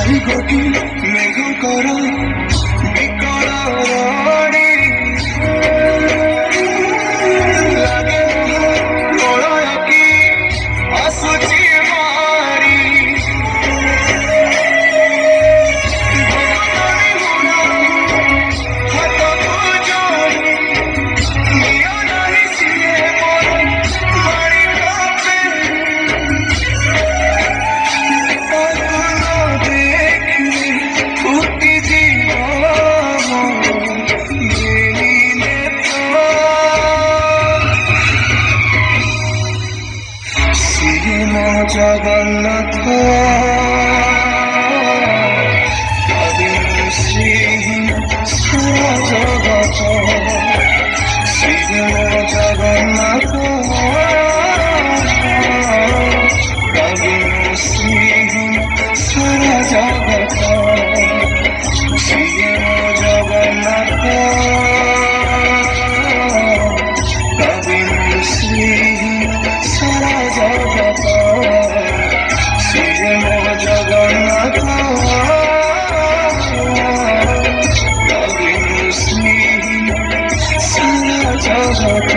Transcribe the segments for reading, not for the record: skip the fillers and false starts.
କୋଟି ମେଘଙ୍କର ବିକଳ ରଡ଼ି ଲାଗେ ପ୍ରଳୟ କି ଆସୁଛି ମାରି ହାତକୁ ଯୋଡ଼ି ନିଅ ନାହିଁ ସିଏ ମୋର ମାରି କାପେ ତାକୁ ନ ଦେଖିଲେ ଫୁଟିଯିବ ମିଳିଲେ ତ ସିଏ ମୋ ଜଗନ୍ନାଥ ଶ୍ରୀ ସାରା ଜଗତ ସିଏ ମୋ ଜଗନ୍ନାଥ ଶ୍ରୀ ସାରା ଜଗତ ସିଏ ମୋ ଜଗନ୍ନାଥ ଶ୍ରୀ ସାରା ଜଗତ ସିଏ ମୋ ଜଗନ୍ନାଥ ଶ୍ରୀ ସାରା ଜଗତ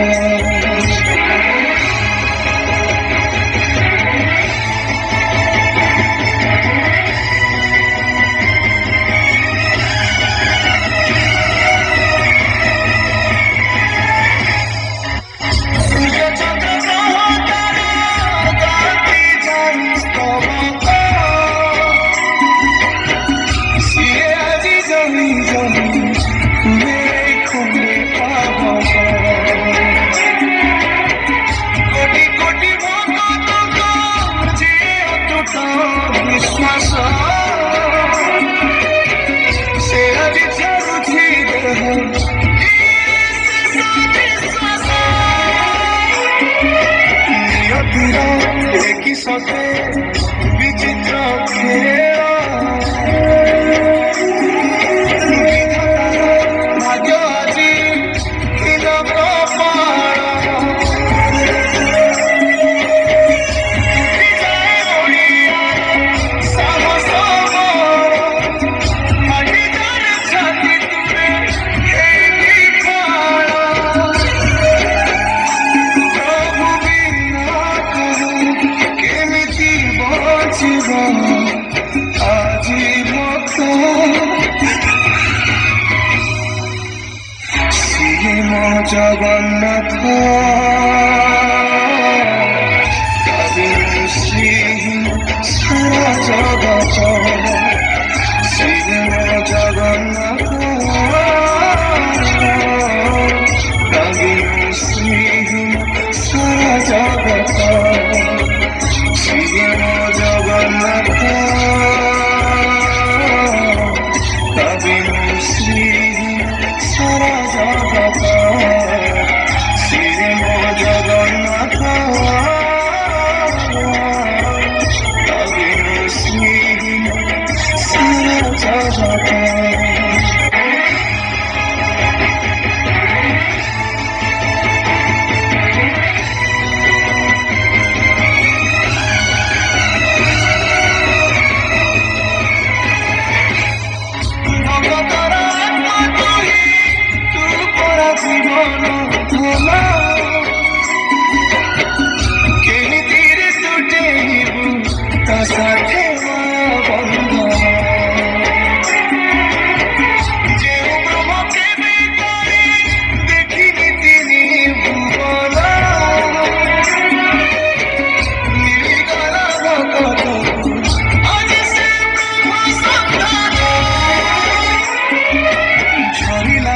একই সাথে বিচিত্র খেলা ভাগ্য আজি হীন কপাল সাহস মাটি যার ছাতি তুলে এই বিখাড়া প্রভু বিনা কেমিতি বচিব আজি ভক্ত সিয়ে ମୋ ଜଗନ୍ନାଥ ଶ୍ରୀ ସାରା ଜଗତ ସିଏ ମୋ ଜଗନ୍ନାଥ ଶ୍ରୀ ସାରା ଜଗତ ସିଏ ମୋ ଜଗନ୍ନାଥ ଶ୍ରୀ ସାରା ଜଗତ ସିଏ ମୋ ଜଗନ୍ନାଥ ଶ୍ରୀ ସାରା ଜଗତ କେମିତିରେ ତୁଟେଇବୁ ତା ସାଥେ ବନ୍ଧ ଯେଉଁ ବ୍ରହ୍ମ କେବେ କରି ଦେଖିନି ତିନି ଭୁବନ ମିଳିଗଲା ଭଗତକୁ ଆଜି ସେ ବ୍ରହ୍ମ ସନ୍ତାନ ଝରିଲା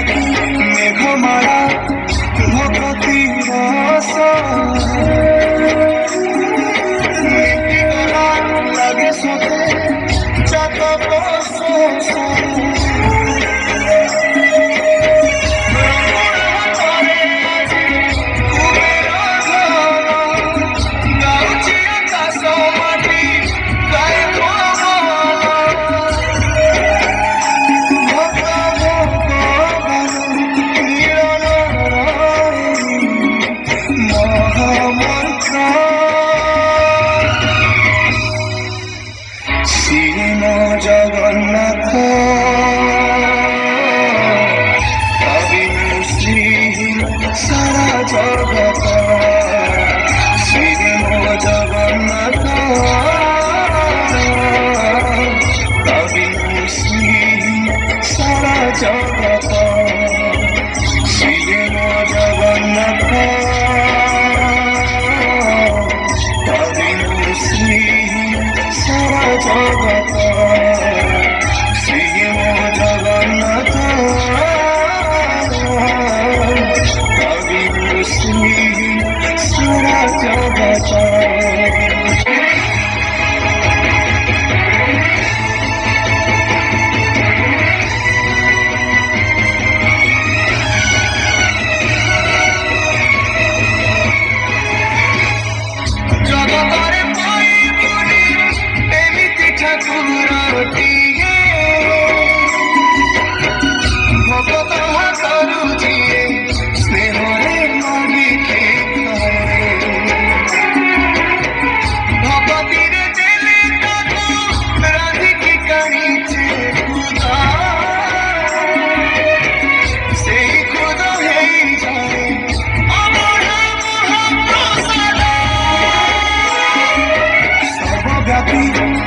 ମେଘମାଳା ଭଗତି ରସ ମିଟିଗଲା ଲାଗେ ସତେ ଚାତକ ହାତରେ ଆଜି କୁବେର ଧନ ଗାଉଛି ଆକାଶ ମାଟି ଗାଏ সিয়ে ମୋ ଜଗନ୍ନାଥ শ্রী সারা জগত সিয়ে মো জগন্নাথ শ্রী সারা জগত সিয়ে মো জগন্নাথ শ্রী সারা জগত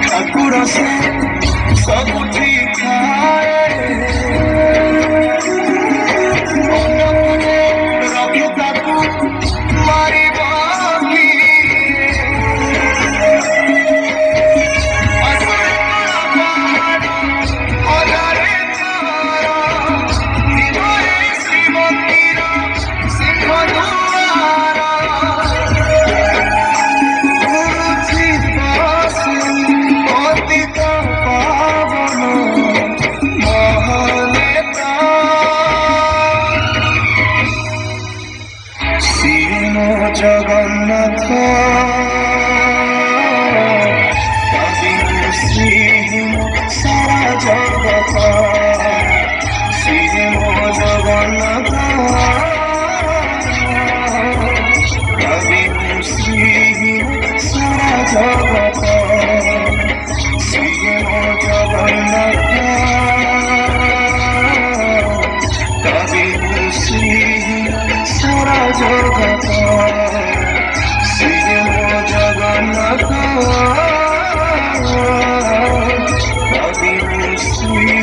ठाकुर से सब ठीक रवि ताकू मारी बाकी श्री मंदिर सिंह জগন্নাথ শ্রী সারা জগত শ্রী জগন্নাথ শ্রী সারা জগত শ্রী জগন্নাথ শ্রী সারা জগত জগন্নাথ শ্রী